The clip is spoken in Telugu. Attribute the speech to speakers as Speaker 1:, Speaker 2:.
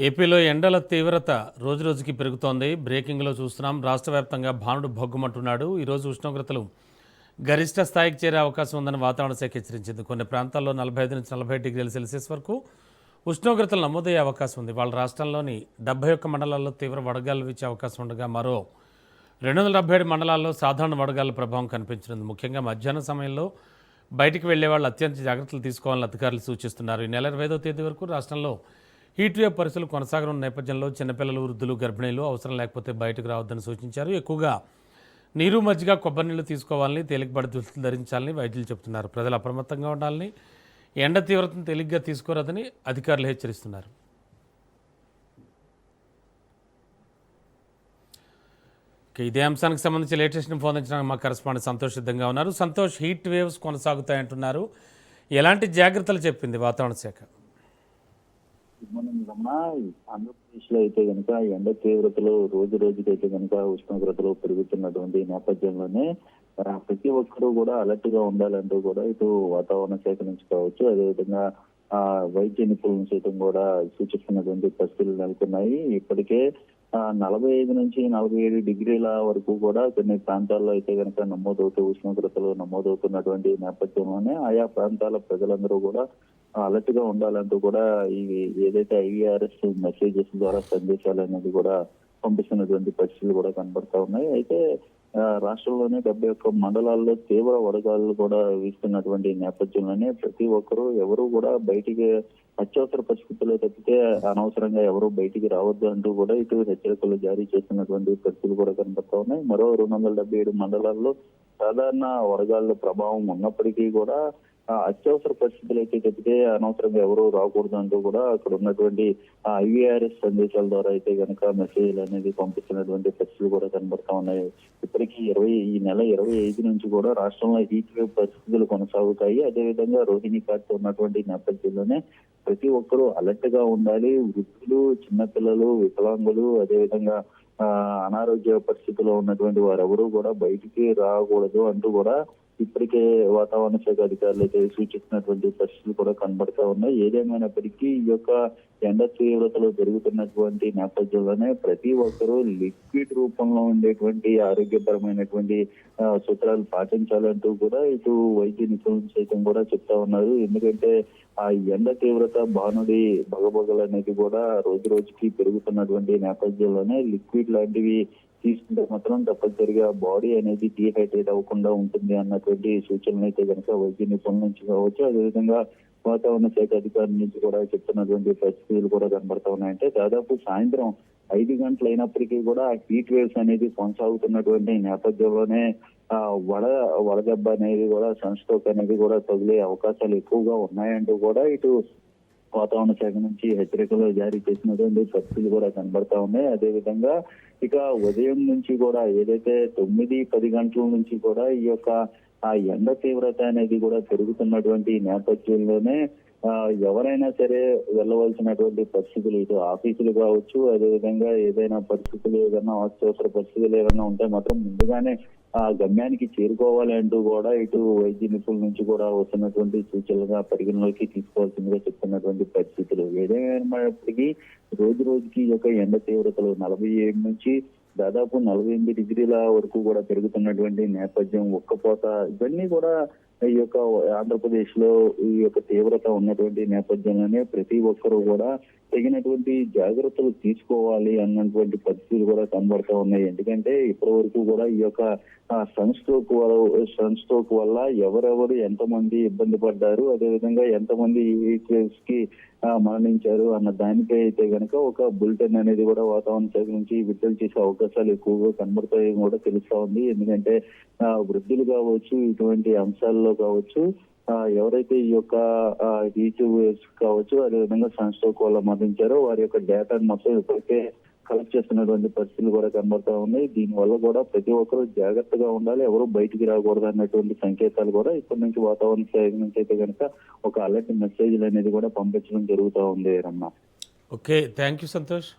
Speaker 1: ఏపీలో ఎండల తీవ్రత రోజురోజుకి పెరుగుతోంది. బ్రేకింగ్లో చూస్తున్నాం. రాష్ట్ర వ్యాప్తంగా భానుడు భగ్గుమంటున్నాడు. ఈరోజు ఉష్ణోగ్రతలు గరిష్ట స్థాయికి చేరే అవకాశం ఉందని వాతావరణ శాఖ హెచ్చరించింది. కొన్ని ప్రాంతాల్లో 45 నుంచి 40 డిగ్రీల సెల్సియస్ వరకు ఉష్ణోగ్రతలు నమోదయ్యే అవకాశం ఉంది. వాళ్ళ రాష్ట్రంలోని 71 మండలాల్లో తీవ్ర వడగాలు వీచే అవకాశం ఉండగా మరో 277 మండలాల్లో సాధారణ వడగాల ప్రభావం కనిపించనుంది. ముఖ్యంగా మధ్యాహ్నం సమయంలో బయటికి వెళ్లే వాళ్ళు అత్యంత జాగ్రత్తలు తీసుకోవాలని అధికారులు సూచిస్తున్నారు. ఈ నెల 25వ తేదీ వరకు రాష్ట్రంలో హీట్ వేవ్ పరిస్థితులు కొనసాగనున్న నేపథ్యంలో చిన్నపిల్లలు, వృద్ధులు, గర్భిణీలు అవసరం లేకపోతే బయటకు రావద్దని సూచించారు. ఎక్కువగా నీరు, మజ్జిగ, కొబ్బరి నీళ్లు తీసుకోవాలని, తేలికపాటి దుస్తులు ధరించాలని వైద్యులు చెబుతున్నారు. ప్రజలు అప్రమత్తంగా ఉండాలని, ఎండ తీవ్రతను తేలిగ్గా తీసుకోరాదని అధికారులు హెచ్చరిస్తున్నారు. ఇదే అంశానికి సంబంధించి లేటెస్ట్ పొందించడానికి మా కరెస్పాండెంట్ సంతోష్ సిద్ధంగా ఉన్నారు. సంతోష్, హీట్ వేవ్స్ కొనసాగుతాయంటున్నారు. ఎలాంటి జాగ్రత్తలు చెప్పింది వాతావరణ శాఖ?
Speaker 2: మనం ఆంధ్రప్రదేశ్ లో అయితే కనుక ఎండ తీవ్రతలు రోజు రోజుకైతే కనుక ఉష్ణోగ్రతలు పెరుగుతున్నటువంటి నేపథ్యంలోనే ప్రతి ఒక్కరూ కూడా అలర్ట్ గా ఉండాలంటూ కూడా ఇటు వాతావరణ శాఖ నుంచి కావచ్చు, అదేవిధంగా వైద్య నిపుణులు సైతం కూడా సూచిస్తున్నటువంటి పరిస్థితులు నెలకొన్నాయి. ఇప్పటికే 45 నుంచి 47 డిగ్రీల వరకు కూడా కొన్ని ప్రాంతాల్లో అయితే కనుక ఉష్ణోగ్రతలు నమోదవుతున్నటువంటి నేపథ్యంలోనే ఆయా ప్రాంతాల ప్రజలందరూ కూడా అలర్ట్ గా ఉండాలంటూ కూడా ఈ ఏదైతే IVRS మెసేజెస్ ద్వారా సందేశాలు అనేది కూడా పంపిస్తున్నటువంటి పరిస్థితులు కూడా కనబడతా ఉన్నాయి. అయితే రాష్ట్రంలోనే 71 మండలాల్లో తీవ్ర వడగాలు కూడా వీస్తున్నటువంటి నేపథ్యంలోనే ప్రతి ఒక్కరూ ఎవరు కూడా బయటికి అత్యవసర పరిస్థితుల్లో తప్పితే అనవసరంగా ఎవరు బయటికి రావద్దు అంటూ కూడా ఇటు హెచ్చరికలు జారీ చేస్తున్నటువంటి పరిస్థితులు కూడా కనబడతా ఉన్నాయి. మరో 277 మండలాల్లో సాధారణ వడగాళ్ల ప్రభావం ఉన్నప్పటికీ కూడా అత్యవసర పరిస్థితులు అయితే తప్పితే అనవసరంగా ఎవరు రాకూడదు అంటూ కూడా అక్కడ ఉన్నటువంటి IVRS సందేశాల ద్వారా అయితే కనుక మెసేజ్లు అనేది పంపిస్తున్నటువంటి పరిస్థితులు కూడా కనబడతా ఉన్నాయి. ఇప్పటికీ ఈ నెల 25 నుంచి కూడా రాష్ట్రంలో హీట్ వేవ్ పరిస్థితులు కొనసాగుతాయి. అదేవిధంగా రోహిణి కార్తె ఉన్నటువంటి నేపథ్యంలోనే ప్రతి ఒక్కరూ అలర్ట్ గా ఉండాలి. వృద్ధులు, చిన్నపిల్లలు, వికలాంగులు, అదేవిధంగా అనారోగ్య పరిస్థితుల్లో ఉన్నటువంటి వారెవరూ కూడా బయటికి రాకూడదు అంటూ కూడా ఇప్పటికే వాతావరణ శాఖ అధికారులు అయితే సూచిస్తున్నటువంటి పరిస్థితులు కూడా కనబడతా ఉన్నాయి. ఏదేమైనప్పటికీ ఈ యొక్క ఎండ తీవ్రతలు పెరుగుతున్నటువంటి నేపథ్యంలోనే ప్రతి ఒక్కరూ లిక్విడ్ రూపంలో ఉండేటువంటి ఆరోగ్యపరమైనటువంటి సూత్రాలు పాటించాలంటూ కూడా ఇటు వైద్య నిపుణులు సైతం కూడా చెప్తా ఉన్నారు. ఎందుకంటే ఆ ఎండ తీవ్రత భానుడి బగబగలు అనేది కూడా రోజు రోజుకి పెరుగుతున్నటువంటి నేపథ్యంలోనే లిక్విడ్ లాంటివి తీసుకుంటే మాత్రం తప్పనిసరిగా బాడీ అనేది డీహైడ్రేట్ అవ్వకుండా ఉంటుంది అన్నటువంటి సూచనలు అయితే కనుక వైద్య నిపుణుల నుంచి కావచ్చు, అదేవిధంగా వాతావరణ శాఖ అధికారుల నుంచి కూడా చెప్తున్నటువంటి పరిస్థితులు కూడా కనబడతా ఉన్నాయంటే దాదాపు సాయంత్రం 5 గంటలు అయినప్పటికీ కూడా హీట్ వేవ్స్ అనేది కొనసాగుతున్నటువంటి నేపథ్యంలోనే వడదెబ్బ అనేది కూడా సన్ స్ట్రోక్ అనేది కూడా తగిలే అవకాశాలు ఎక్కువగా ఉన్నాయంటూ కూడా ఇటు వాతావరణ శాఖ నుంచి హెచ్చరికలు జారీ చేసినటువంటి పరిస్థితులు కూడా కనబడతా ఉన్నాయి. అదేవిధంగా ఇక ఉదయం నుంచి కూడా ఏదైతే 9-10 గంటల నుంచి కూడా ఈ యొక్క ఎండ తీవ్రత అనేది కూడా పెరుగుతున్నటువంటి నేపథ్యంలోనే ఎవరైనా సరే వెళ్ళవలసినటువంటి పరిస్థితులు ఇటు ఆఫీసులు కావచ్చు, అదేవిధంగా ఏదైనా పరిస్థితులు ఏదైనా అత్యవసర పరిస్థితులు ఏదైనా ఉంటే మాత్రం ముందుగానే గమ్యానికి చేరుకోవాలి అంటూ కూడా ఇటు వైద్య నిపుణుల నుంచి కూడా వస్తున్నటువంటి సూచనలుగా పరిగణలోకి తీసుకోవాల్సిందిగా చెప్తున్నటువంటి పరిస్థితులు. ఏదైనప్పటికీ రోజు రోజుకి ఈ యొక్క ఎండ తీవ్రతలు 47 నుంచి దాదాపు 48 డిగ్రీల వరకు కూడా పెరుగుతున్నటువంటి నేపథ్యం, ఉక్కపోత, ఇవన్నీ కూడా ఈ యొక్క ఆంధ్రప్రదేశ్ లో ఈ యొక్క తీవ్రత ఉన్నటువంటి నేపథ్యంలోనే ప్రతి ఒక్కరూ కూడా తగినటువంటి జాగ్రత్తలు తీసుకోవాలి అన్నటువంటి పరిస్థితులు కూడా కనబడతా ఉన్నాయి. ఎందుకంటే ఇప్పటి వరకు కూడా ఈ యొక్క సన్ స్ట్రోక్ వల్ల ఎవరెవరు ఎంతమంది ఇబ్బంది పడ్డారు, అదేవిధంగా ఎంతమంది ఈ కేస్ కి మరణించారు అన్న దానిపై అయితే కనుక ఒక బులెటిన్ అనేది కూడా వాతావరణ శాఖ నుంచి విడుదల చేసే అవకాశాలు ఎక్కువగా కనబడతాయని కూడా తెలుస్తా ఉంది. ఎందుకంటే వృద్ధులు కావచ్చు, ఇటువంటి అంశాల్లో కావచ్చు, ఎవరైతే ఈ యొక్క హీట్ వేవ్స్ కావచ్చు, అదేవిధంగా సన్ స్ట్రోక్ వల్ల మరణించారో వారి యొక్క డేటాను మొత్తం ఇప్పటికే కలెక్ట్ చేస్తున్నటువంటి పరిస్థితులు కూడా కనబడతా ఉన్నాయి. దీనివల్ల కూడా ప్రతి ఒక్కరూ జాగ్రత్తగా ఉండాలి, ఎవరు బయటికి రాకూడదు అన్నటువంటి సంకేతాలు కూడా ఇప్పటి నుంచి వాతావరణ శాఖ నుంచి అయితే కనుక ఒక అలర్ట్ మెసేజ్లు అనేది కూడా పంపించడం జరుగుతూ ఉంది. రమ్మ.
Speaker 1: Okay, thank you Santosh.